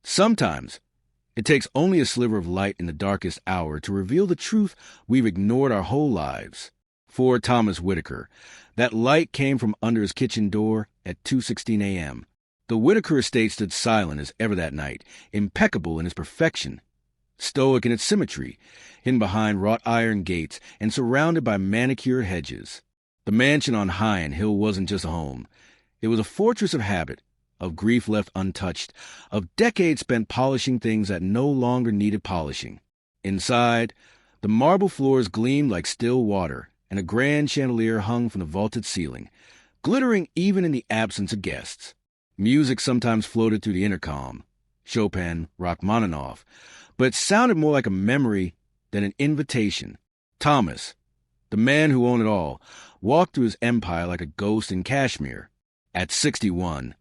Sometimes it takes only a sliver of light in the darkest hour to reveal the truth we've ignored our whole lives. For Thomas Whitaker, that light came from under his kitchen door at 2:16 a.m. The Whitaker estate stood silent as ever that night, impeccable in its perfection, stoic in its symmetry, hidden behind wrought iron gates and surrounded by manicured hedges. The mansion on High Hill wasn't just a home. It was a fortress of habit, of grief left untouched, of decades spent polishing things that no longer needed polishing. Inside, the marble floors gleamed like still water, and a grand chandelier hung from the vaulted ceiling, glittering even in the absence of guests. Music sometimes floated through the intercom, Chopin, Rachmaninoff, but it sounded more like a memory than an invitation. Thomas, the man who owned it all, walked through his empire like a ghost in Kashmir. At 61,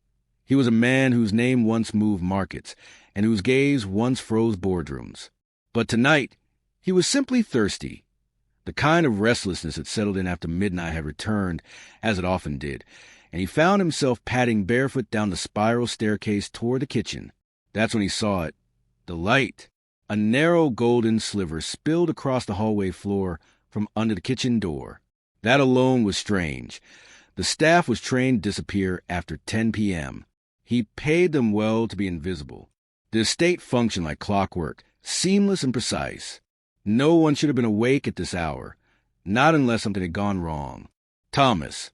he was a man whose name once moved markets and whose gaze once froze boardrooms. But tonight, he was simply thirsty. The kind of restlessness that settled in after midnight had returned, as it often did, and he found himself padding barefoot down the spiral staircase toward the kitchen. That's when he saw it. The light. A narrow golden sliver spilled across the hallway floor from under the kitchen door. That alone was strange. The staff was trained to disappear after 10 p.m. He paid them well to be invisible. The estate functioned like clockwork, seamless and precise. No one should have been awake at this hour, not unless something had gone wrong. Thomas,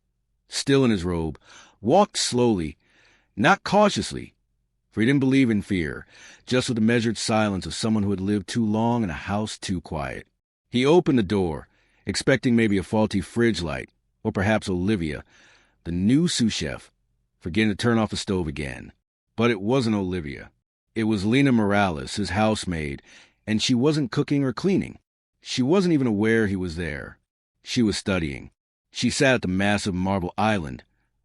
still in his robe, walked slowly, not cautiously, for he didn't believe in fear, just with the measured silence of someone who had lived too long in a house too quiet. He opened the door, expecting maybe a faulty fridge light, or perhaps Olivia, the new sous chef, forgetting to turn off the stove again. But it wasn't Olivia. It was Lena Morales, his housemaid, and she wasn't cooking or cleaning. She wasn't even aware he was there. She was studying. She sat at the massive marble island,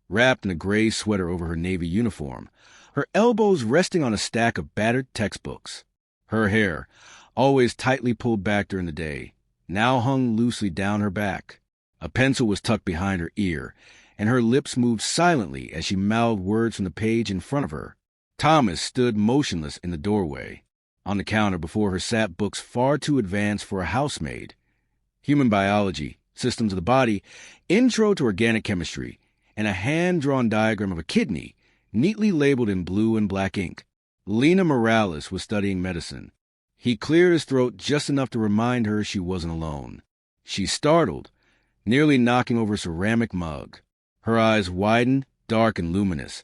wrapped in a gray sweater over her navy uniform, her elbows resting on a stack of battered textbooks. Her hair, always tightly pulled back during the day, now hung loosely down her back. A pencil was tucked behind her ear, and her lips moved silently as she mouthed words from the page in front of her. Thomas stood motionless in the doorway. On the counter before her sat books far too advanced for a housemaid. Human biology, systems of the body, intro to organic chemistry, and a hand-drawn diagram of a kidney, neatly labeled in blue and black ink. Lena Morales was studying medicine. He cleared his throat just enough to remind her she wasn't alone. She startled, nearly knocking over a ceramic mug. Her eyes widened, dark and luminous,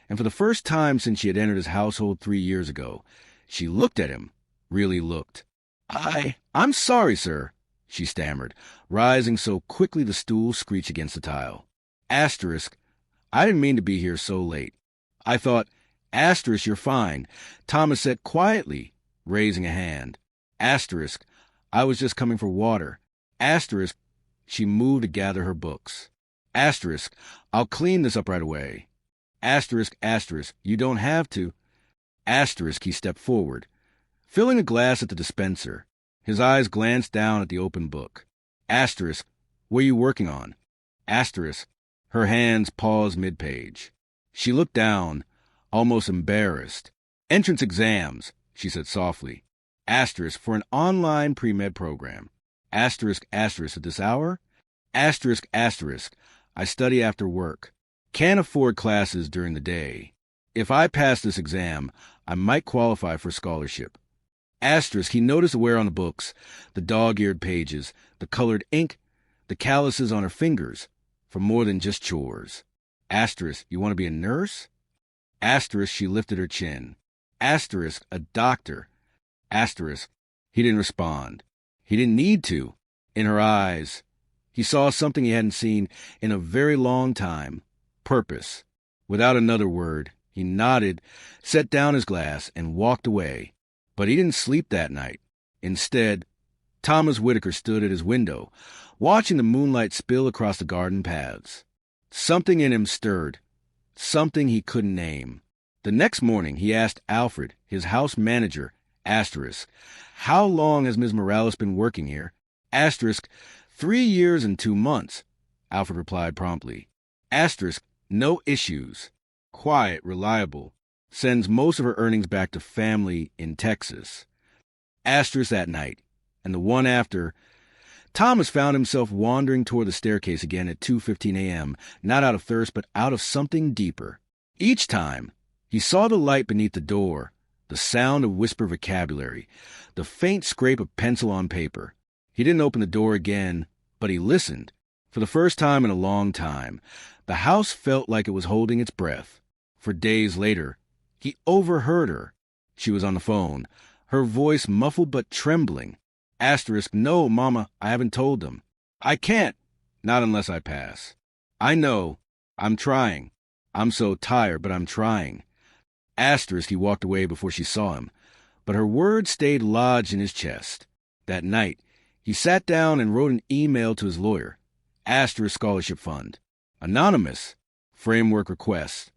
and for the first time since she had entered his household 3 years ago, she looked at him, really looked. I'm sorry, sir, she stammered, rising so quickly the stool screeched against the tile. Asterisk, I didn't mean to be here so late. I thought, asterisk, you're fine, Thomas said quietly, raising a hand. Asterisk, I was just coming for water. Asterisk, she moved to gather her books. Asterisk, I'll clean this up right away. Asterisk, asterisk, you don't have to. Asterisk, he stepped forward, filling a glass at the dispenser. His eyes glanced down at the open book. Asterisk, what are you working on? Asterisk, her hands paused mid-page. She looked down, almost embarrassed. Entrance exams, she said softly. Asterisk, for an online pre-med program. Asterisk, asterisk, at this hour? Asterisk, asterisk, I study after work. Can't afford classes during the day. If I pass this exam, I might qualify for scholarship. Asterisk, he noticed the wear on the books, the dog-eared pages, the colored ink, the calluses on her fingers, for more than just chores. Asterisk, you want to be a nurse? Asterisk, she lifted her chin. Asterisk, a doctor. Asterisk, he didn't respond. He didn't need to. In her eyes, he saw something he hadn't seen in a very long time. Purpose. Without another word, he nodded, set down his glass, and walked away. But he didn't sleep that night. Instead, Thomas Whitaker stood at his window, watching the moonlight spill across the garden paths. Something in him stirred, something he couldn't name. The next morning, he asked Alfred, his house manager, asterisk, how long has Ms. Morales been working here? Asterisk, 3 years and 2 months, Alfred replied promptly. Asterisk, no issues. Quiet, reliable. Sends most of her earnings back to family in Texas. Asterisk that night, and the one after, Thomas found himself wandering toward the staircase again at 2:15 a.m., not out of thirst, but out of something deeper. Each time, he saw the light beneath the door, the sound of whispered vocabulary, the faint scrape of pencil on paper. He didn't open the door again, but he listened. For the first time in a long time, the house felt like it was holding its breath. For days later, he overheard her. She was on the phone, her voice muffled but trembling. Asterisk, no, Mama, I haven't told them. I can't. Not unless I pass. I know. I'm trying. I'm so tired, but I'm trying. Asterisk, he walked away before she saw him, but her words stayed lodged in his chest. That night, he sat down and wrote an email to his lawyer. Asterisk Scholarship Fund. Anonymous. Framework request.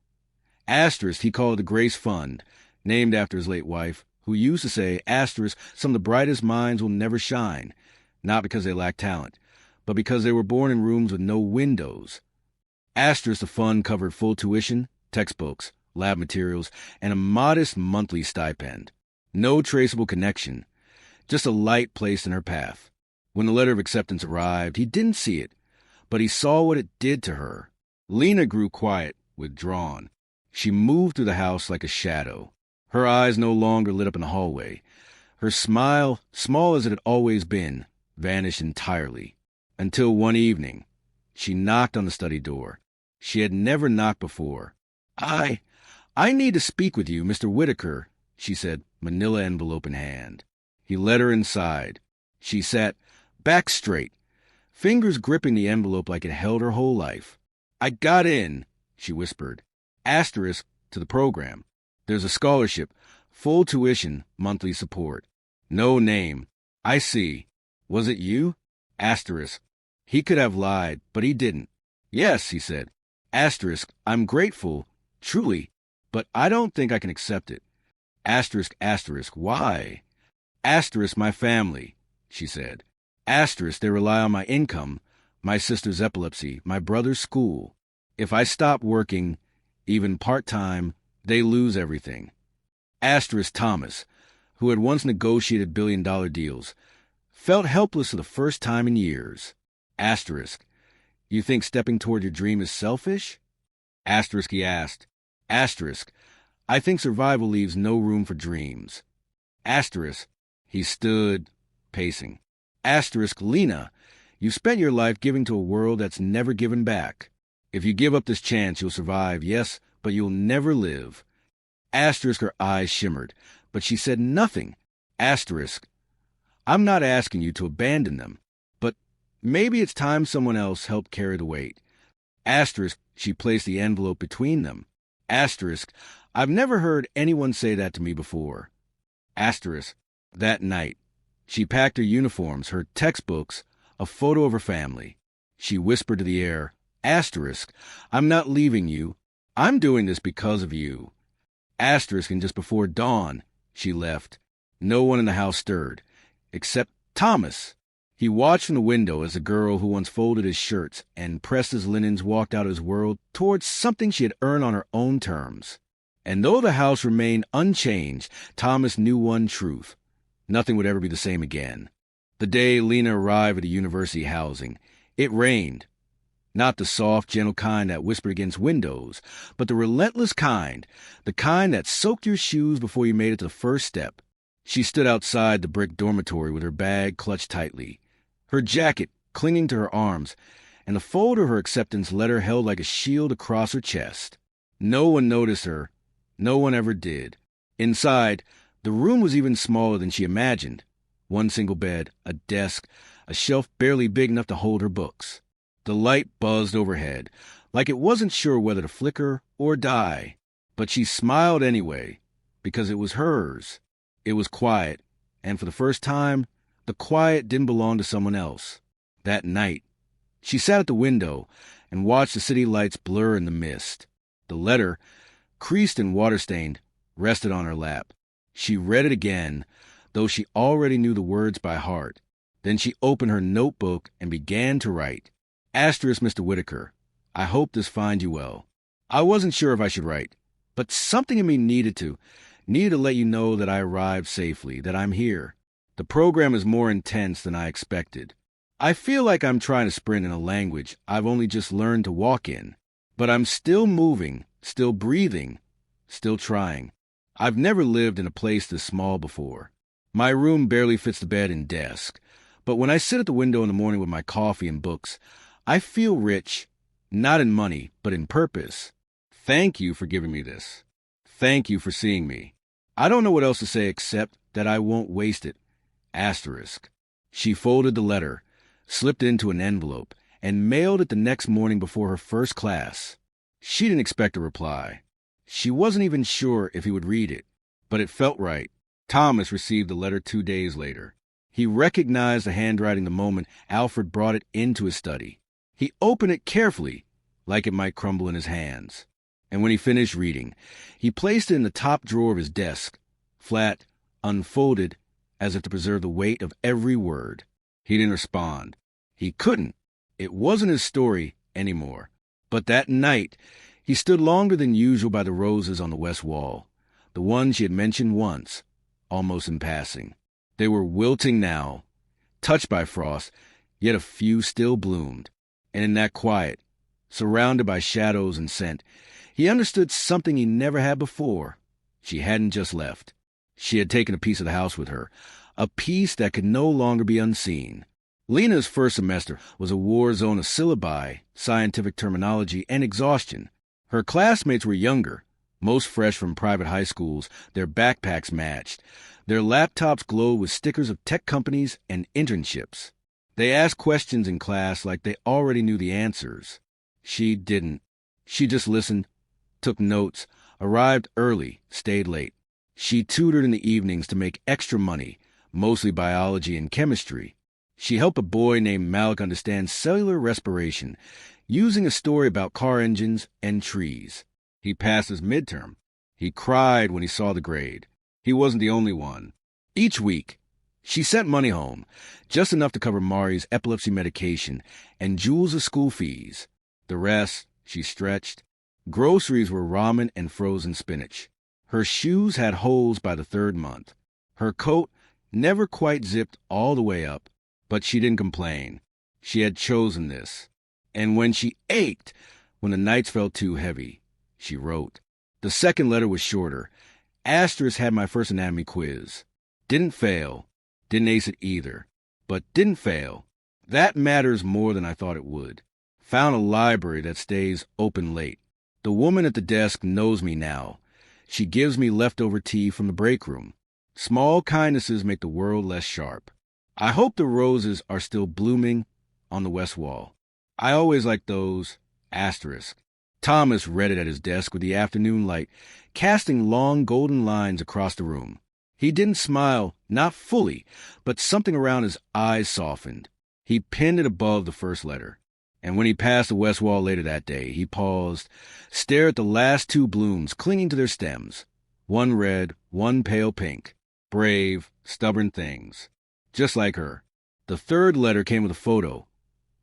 Asterisk, he called it the Grace Fund, named after his late wife, who used to say, asterisk, some of the brightest minds will never shine, not because they lack talent, but because they were born in rooms with no windows. Asterisk, the fund covered full tuition, textbooks, lab materials, and a modest monthly stipend. No traceable connection, just a light placed in her path. When the letter of acceptance arrived, he didn't see it, but he saw what it did to her. Lena grew quiet, withdrawn. She moved through the house like a shadow. Her eyes no longer lit up in the hallway. Her smile, small as it had always been, vanished entirely. Until one evening, she knocked on the study door. She had never knocked before. I need to speak with you, Mr. Whitaker, she said, manila envelope in hand. He led her inside. She sat back straight, fingers gripping the envelope like it held her whole life. I got in, she whispered. Asterisk to the program. There's a scholarship, full tuition, monthly support. No name. I see. Was it you? Asterisk. He could have lied, but he didn't. Yes, he said. Asterisk. I'm grateful, truly, but I don't think I can accept it. Asterisk, asterisk. Why? Asterisk, my family, she said. Asterisk, they rely on my income, my sister's epilepsy, my brother's school. If I stop working, even part-time, they lose everything. Asterisk Thomas, who had once negotiated billion-dollar deals, felt helpless for the first time in years. Asterisk, you think stepping toward your dream is selfish? Asterisk, he asked. Asterisk, I think survival leaves no room for dreams. Asterisk, he stood, pacing. Asterisk, Lena, you spent your life giving to a world that's never given back. If you give up this chance, you'll survive, yes, but you'll never live. Asterisk, her eyes shimmered, but she said nothing. Asterisk, I'm not asking you to abandon them, but maybe it's time someone else helped carry the weight. Asterisk, she placed the envelope between them. Asterisk, I've never heard anyone say that to me before. Asterisk, that night, she packed her uniforms, her textbooks, a photo of her family. She whispered to the air, Asterisk, I'm not leaving you. I'm doing this because of you. Asterisk, and just before dawn, she left. No one in the house stirred, except Thomas. He watched from the window as the girl who once folded his shirts and pressed his linens walked out of his world towards something she had earned on her own terms. And though the house remained unchanged, Thomas knew one truth. Nothing would ever be the same again. The day Lena arrived at the university housing, it rained. Not the soft, gentle kind that whispered against windows, but the relentless kind, the kind that soaked your shoes before you made it to the first step. She stood outside the brick dormitory with her bag clutched tightly, her jacket clinging to her arms, and the fold of her acceptance letter held like a shield across her chest. No one noticed her. No one ever did. Inside, the room was even smaller than she imagined. One single bed, a desk, a shelf barely big enough to hold her books. The light buzzed overhead, like it wasn't sure whether to flicker or die. But she smiled anyway, because it was hers. It was quiet, and for the first time, the quiet didn't belong to someone else. That night, she sat at the window and watched the city lights blur in the mist. The letter, creased and water-stained, rested on her lap. She read it again, though she already knew the words by heart. Then she opened her notebook and began to write. Asterisk, Mr. Whitaker, I hope this finds you well. I wasn't sure if I should write, But something in me needed to let you know that I arrived safely, that I'm here. The program is more intense than I expected. I feel like I'm trying to sprint in a language I've only just learned to walk in. But I'm still moving, still breathing, still trying. I've never lived in a place this small before. My room barely fits the bed and desk. But when I sit at the window in the morning with my coffee and books, I feel rich, not in money, but in purpose. Thank you for giving me this. Thank you for seeing me. I don't know what else to say except that I won't waste it. Asterisk. She folded the letter, slipped it into an envelope, and mailed it the next morning before her first class. She didn't expect a reply. She wasn't even sure if he would read it, but it felt right. Thomas received the letter 2 days later. He recognized the handwriting the moment Alfred brought it into his study. He opened it carefully, like it might crumble in his hands. And when he finished reading, he placed it in the top drawer of his desk, flat, unfolded, as if to preserve the weight of every word. He didn't respond. He couldn't. It wasn't his story anymore. But that night, he stood longer than usual by the roses on the west wall, the ones she had mentioned once, almost in passing. They were wilting now, touched by frost, yet a few still bloomed. And in that quiet, surrounded by shadows and scent, he understood something he never had before. She hadn't just left. She had taken a piece of the house with her, a piece that could no longer be unseen. Lena's first semester was a war zone of syllabi, scientific terminology, and exhaustion. Her classmates were younger, most fresh from private high schools, their backpacks matched. Their laptops glowed with stickers of tech companies and internships. They asked questions in class like they already knew the answers. She didn't. She just listened, took notes, arrived early, stayed late. She tutored in the evenings to make extra money, mostly biology and chemistry. She helped a boy named Malik understand cellular respiration, using a story about car engines and trees. He passed his midterm. He cried when he saw the grade. He wasn't the only one. Each week, she sent money home, just enough to cover Mari's epilepsy medication and Jules' school fees. The rest, she stretched. Groceries were ramen and frozen spinach. Her shoes had holes by the 3rd month. Her coat never quite zipped all the way up, but she didn't complain. She had chosen this. And when she ached, when the nights felt too heavy, she wrote. The second letter was shorter. Asterisk had my first anatomy quiz. Didn't fail. Didn't ace it either. But didn't fail. That matters more than I thought it would. Found a library that stays open late. The woman at the desk knows me now. She gives me leftover tea from the break room. Small kindnesses make the world less sharp. I hope the roses are still blooming on the west wall. I always liked those. Asterisk. Thomas read it at his desk with the afternoon light, casting long golden lines across the room. He didn't smile, not fully, but something around his eyes softened. He pinned it above the first letter. And when he passed the west wall later that day, he paused, stared at the last 2 blooms clinging to their stems. One red, one pale pink. Brave, stubborn things. Just like her. The 3rd letter came with a photo.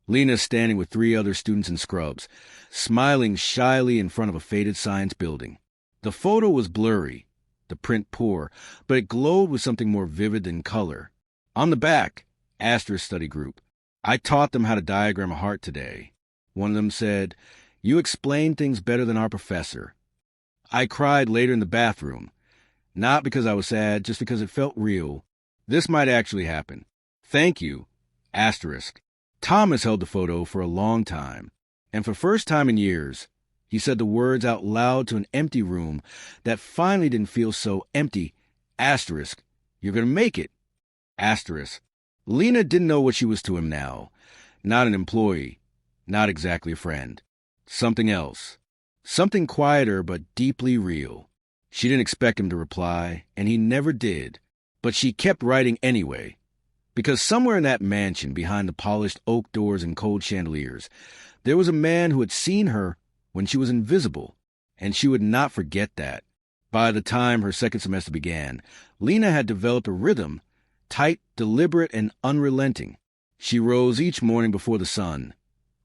Lena standing with 3 other students in scrubs, smiling shyly in front of a faded science building. The photo was blurry, the print poor, but it glowed with something more vivid than color. On the back, Asterisk Study Group. I taught them how to diagram a heart today. One of them said, "You explain things better than our professor." I cried later in the bathroom. Not because I was sad, just because it felt real. This might actually happen. Thank you. Asterisk. Thomas held the photo for a long time, and for the first time in years, he said the words out loud to an empty room that finally didn't feel so empty. Asterisk. You're going to make it. Asterisk. Lena didn't know what she was to him now. Not an employee. Not exactly a friend. Something else. Something quieter but deeply real. She didn't expect him to reply, and he never did. But she kept writing anyway. Because somewhere in that mansion, behind the polished oak doors and cold chandeliers, there was a man who had seen her when she was invisible, and she would not forget that. By the time her second semester began, Lena had developed a rhythm, tight, deliberate, and unrelenting. She rose each morning before the sun.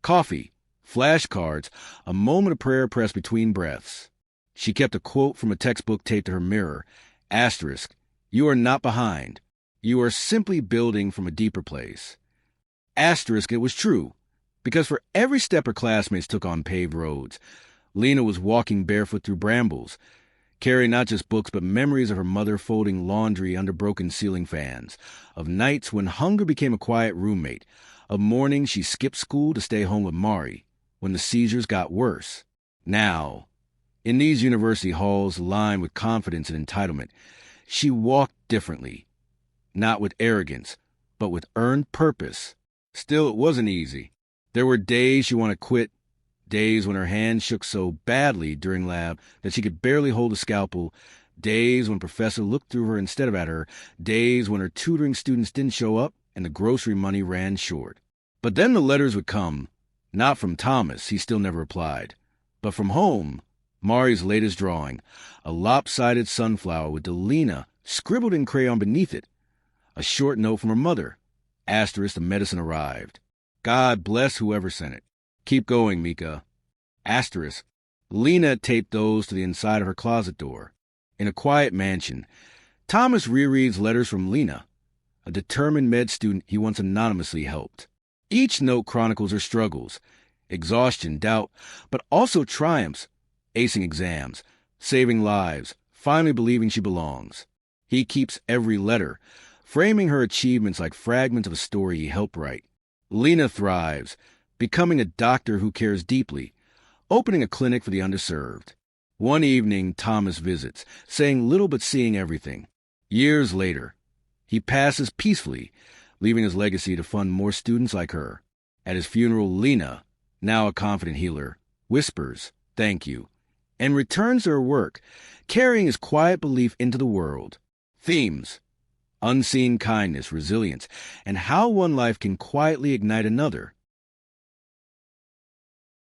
Coffee, flashcards, a moment of prayer pressed between breaths. She kept a quote from a textbook taped to her mirror. Asterisk, you are not behind. You are simply building from a deeper place. Asterisk, it was true, because for every step her classmates took on paved roads, Lena was walking barefoot through brambles, carrying not just books but memories of her mother folding laundry under broken ceiling fans, of nights when hunger became a quiet roommate, of mornings she skipped school to stay home with Mari, when the seizures got worse. Now, in these university halls lined with confidence and entitlement, she walked differently, not with arrogance, but with earned purpose. Still, it wasn't easy. There were days she wanted to quit, days when her hands shook so badly during lab that she could barely hold a scalpel, days when professor looked through her instead of at her, days when her tutoring students didn't show up and the grocery money ran short. But then the letters would come, not from Thomas, he still never replied, but from home. Mari's latest drawing, a lopsided sunflower with Delina scribbled in crayon beneath it. A short note from her mother. Asterisk, the medicine arrived. God bless whoever sent it. Keep going, Mika. Asterisk. Lena taped those to the inside of her closet door. In a quiet mansion, Thomas rereads letters from Lena, a determined med student he once anonymously helped. Each note chronicles her struggles, exhaustion, doubt, but also triumphs, acing exams, saving lives, finally believing she belongs. He keeps every letter, framing her achievements like fragments of a story he helped write. Lena thrives, becoming a doctor who cares deeply, opening a clinic for the underserved. One evening, Thomas visits, saying little but seeing everything. Years later, he passes peacefully, leaving his legacy to fund more students like her. At his funeral, Lena, now a confident healer, whispers, "Thank you," and returns to her work, carrying his quiet belief into the world. Themes: unseen kindness, resilience, and how one life can quietly ignite another.